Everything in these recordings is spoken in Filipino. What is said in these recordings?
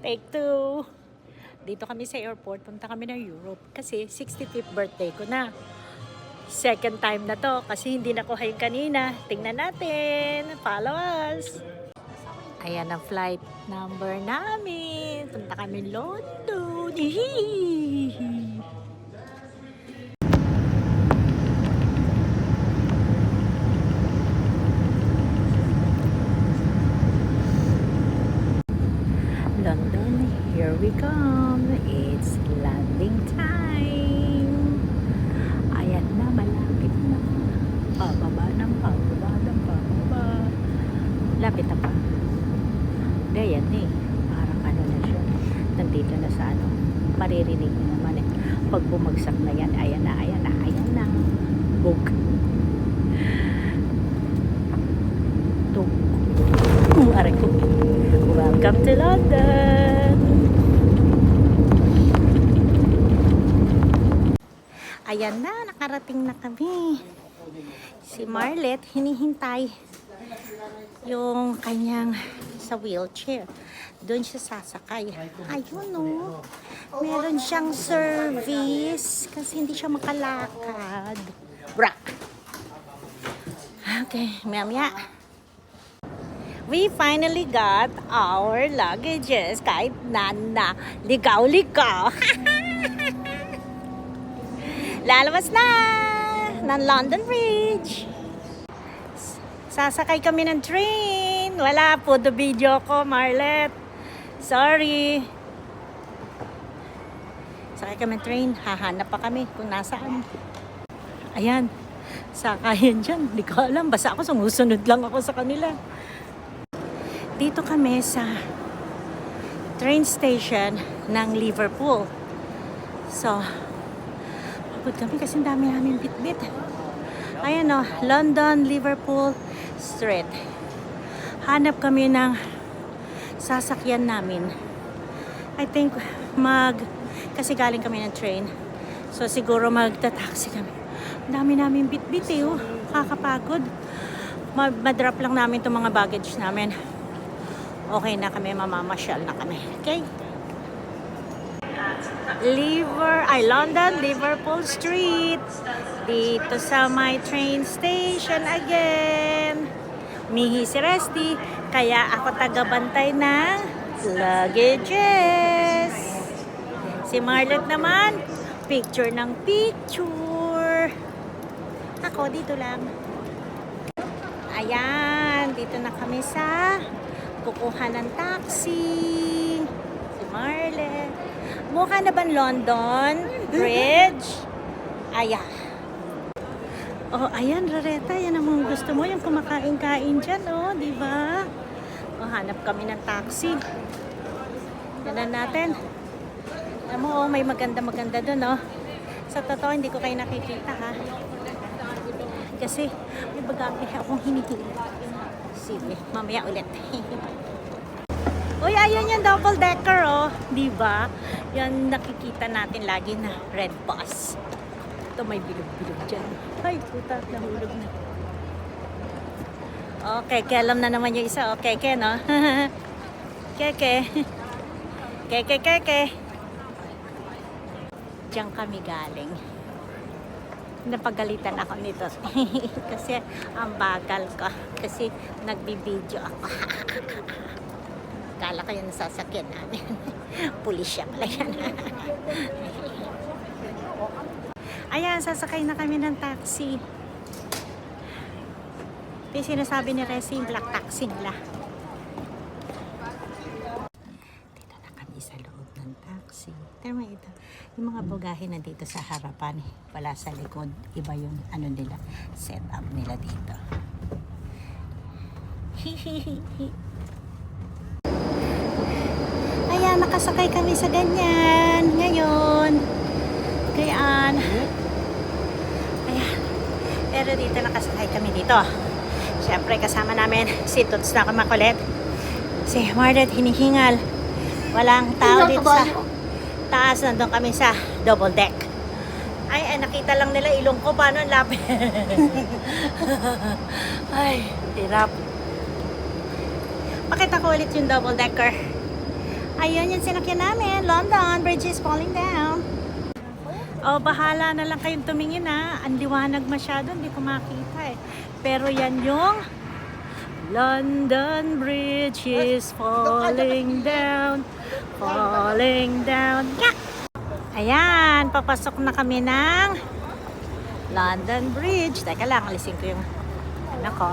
Take two. Dito kami sa airport. Punta kami ng Europe. Kasi 65th birthday ko na. Second time na to. Kasi hindi nakuha yung kanina. Tingnan natin. Follow us. Ayan ang flight number namin. Punta kami London. Hihihihi. London, here we come. It's landing time. Ayan na, malapit na. Pababa ng pababa ng pababa. Lapit na pa. Hindi, yan eh. Parang ano na siya. Nandito na sa ano. Maririnig na naman eh. Pag bumagsak na yan, ayan na, ayan na, ayan na. Book. Tuk. Aray ko. Welcome to London! Ayan na, nakarating na kami. Si Marlet, hinihintay yung kanyang sa wheelchair. Doon siya sasakay. Ayun o. Meron siyang service kasi hindi siya makalakad. Brak! Okay, maya-maya. We finally got our luggages kahit na ligaw-ligaw. Lalabas na ng London Bridge. Sasakay kami ng train. Wala po the video ko, Marlet. Sorry. Sakay kami ng train. Hahanap pa kami kung nasaan. Ayan. Sakayan dyan. Hindi ko alam. Basta ako sumusunod lang ako sa kanila. Dito kami sa train station ng Liverpool. So, pagod kami kasi dami namin bit-bit. Ayan o, London, Liverpool Street. Hanap kami ng sasakyan namin. I think kasi galing kami ng train. So, siguro magta-taxi kami. Dami namin bit-bit eh. Oh. Kakapagod. Madrop lang namin itong mga baggage namin. Okay na kami, mamamasyal na kami. Okay? London, Liverpool Street. Dito sa my train station again. Mihi si Resty. Kaya ako tagabantay ng luggages. Si Marlet naman, picture ng picture. Ako, dito lang. Ayan, dito na kami sa kukuha ng taxi. Si Marle. Mukha na ba London Bridge? Ayan. Oh, ayan, Rareta. Yan ang mga gusto mo. Yung kumakain-kain dyan, oh. Diba? Oh, hanap kami ng taxi. Yan natin. Alam mo, oh, may maganda-maganda dun, oh. Sa totoo, hindi ko kayo nakikita, ha? Kasi, may bagahe akong hinihila. Sige, mamaya ulit. Uy, ayun yung double decker, oh. Diba? Yan nakikita natin lagi na red bus. Ito may bilog-bilog dyan. Ay, puta, nahulog na. Okay, kelam na naman yung isa. Okay, no? Keke. Keke. Diyan kami galing. Napagalitan ako nito. Kasi ang bagal ko. Kasi nagbibideo ako. Kala ko yung sasakyan namin. Pulis siya pala yan. Ayan, sasakay na kami ng taxi. Yung sinasabi ni Resi, black taxi nila. Dito na kami sa loob ng taxi. Pero ito, yung mga bugahe na dito sa harapan, wala sa likod. Iba yung ano nila, setup nila dito. Ayan, nakasakay kami sa ganyan. Ngayon. Ayan. Ayan. Pero dito nakasakay kami dito. Siyempre kasama namin si Toots na makulit. Si Marlet hinihingal. Walang tao dito sa taas. Nandun kami sa double deck. Ay, nakita lang nila ilong ko. Paano ang lapit? Ay, hirap. Pakita ko ulit yung double decker. Ayun yung sinakyan namin. London Bridge is falling down. Oh, bahala na lang kayong tumingin ha. Ang liwanag masyado, hindi ko makita eh. Pero yan yung London Bridge is falling down. Falling down. Yeah! Ayan, papasok na kami ng London Bridge. Teka lang, alisin ko yung ano ko.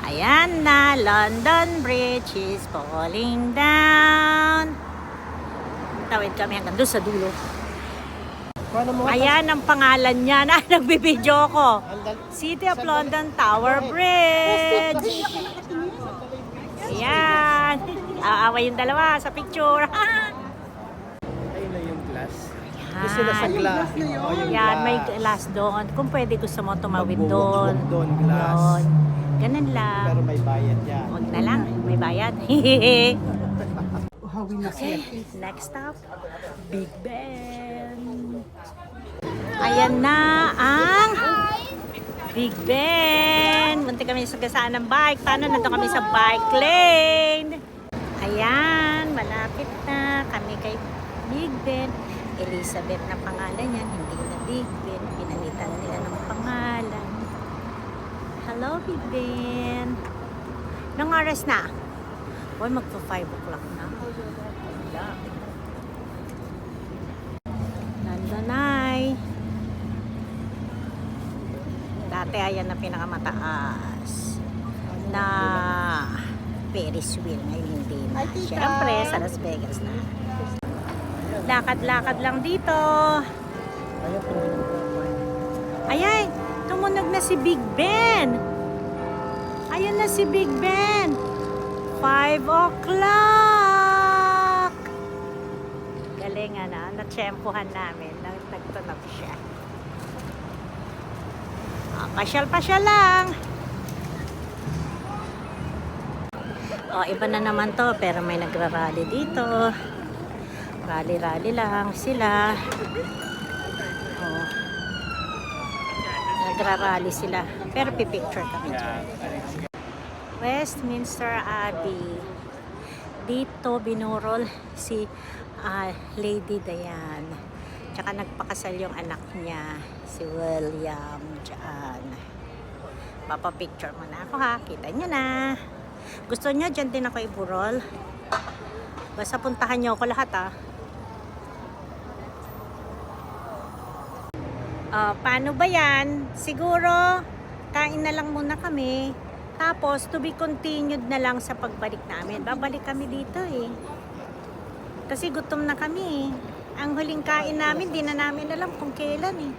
Ayan na, London Bridge is falling down. Tawid kami hanggang doon sa dulo. Ayan ang pangalan niya na nagbibideo ko. City of London Tower Bridge. Ayan. Aaway yung dalawa sa picture. Ayun na yung glass. Ayan. Gusto na sa glass. Yan, may glass doon. Kung pwede gusto mo tumawid doon. Magbuwak doon, glass. Doon. Ganun lang. Pero may bayad yan. Huwag na lang, may bayad. Hawin na siya. Next stop, Big Ben. Ayan na ang Big Ben. Munti kami sa gasaan ng bike. Paano nandun kami sa bike lane? Ayan, malapit na kami kay Big Ben. Elizabeth na pangalan yan, hindi na Big Ben. Pinalitan nila ng pangalan. Hello, Big Ben. Nang oras na? Boy, magpa 5 o'clock na. Wala. Nandun ay. Dati ayan na pinakamataas na Ferris wheel. Ngayon hindi na. Siyempre, sa Las Vegas na. Lakad-lakad lang dito. Ayay, tumunog na si Big Ben. Ayan na si Big Ben. 5 o'clock. Galing natsyempohan namin. Nagtunog siya. Pasyal-pasyal lang. Iba na naman to, pero may nagra-rally dito. Rally-rally lang sila. Nagra-rally sila. Pero pipicture kami dyan. Westminster Abbey. Dito binurol si Lady Diane. Tsaka nagpakasal yung anak niya, si William dyan. Papapicture mo na ako ha. Kita nyo na. Gusto nyo, dyan din ako iburol. Basta puntahan nyo ako lahat ha. Paano ba yan? Siguro, kain na lang muna kami. Tapos, to be continued na lang sa pagbalik namin. Babalik kami dito eh. Kasi gutom na kami eh. Ang huling kain namin, di na namin alam kung kailan eh.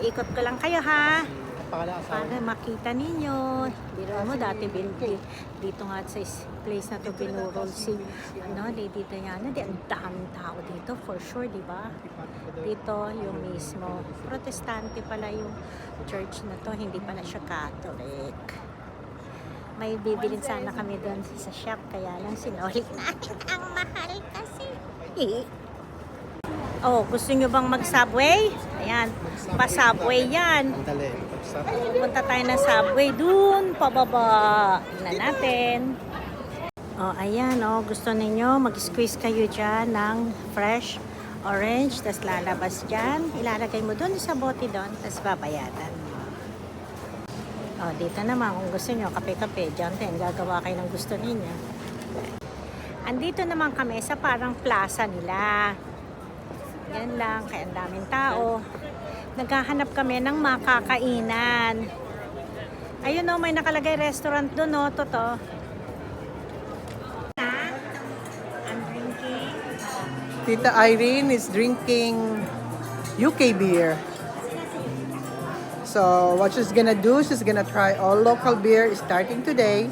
Ikot ko lang kayo ha. Para makita ninyo. Biro mo dati dito nga sa place na to binurol si Lady Diana. Di ang daming tao dito for sure, di ba? Dito yung mismo protestante pala yung church na to, hindi pala siya Catholic. May bibilin sana kami doon sa shop, kaya lang sinulit natin. Ang mahal kasi. Gusto nyo bang mag-subway? Ayan, pa-subway yan. Punta tayo ng subway dun, pababa. Tingnan natin. Ayan, gusto ninyo mag-squeeze kayo dyan ng fresh orange, tas lalabas dyan. Ilalagay mo dun sa bote dun, tas babayaran mo. Dito naman, kung gusto nyo, kape-kape, dyan din, gagawa kayo ng gusto ninyo. Andito naman kami sa parang plaza nila. Yan lang, kaya ang daming tao. Naghahanap kami ng makakainan. Ayun may nakalagay restaurant doon toto. I'm drinking. Tita Irene is drinking UK beer. So what she's gonna do, she's gonna try all local beer starting today,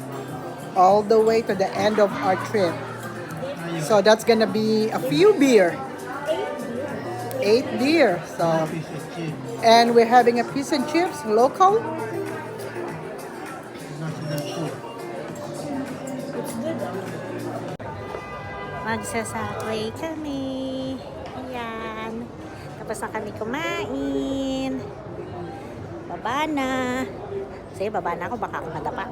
all the way to the end of our trip. So that's gonna be a few beer. 8 beer. So, and we're having a fish and chips, local. Magsasubway kami. Ayan. Tapos na kami kumain. Baba na. Sige, baba na ako. Baka ako madapa.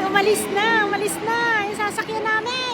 Umalis na. Yung sasakyan namin.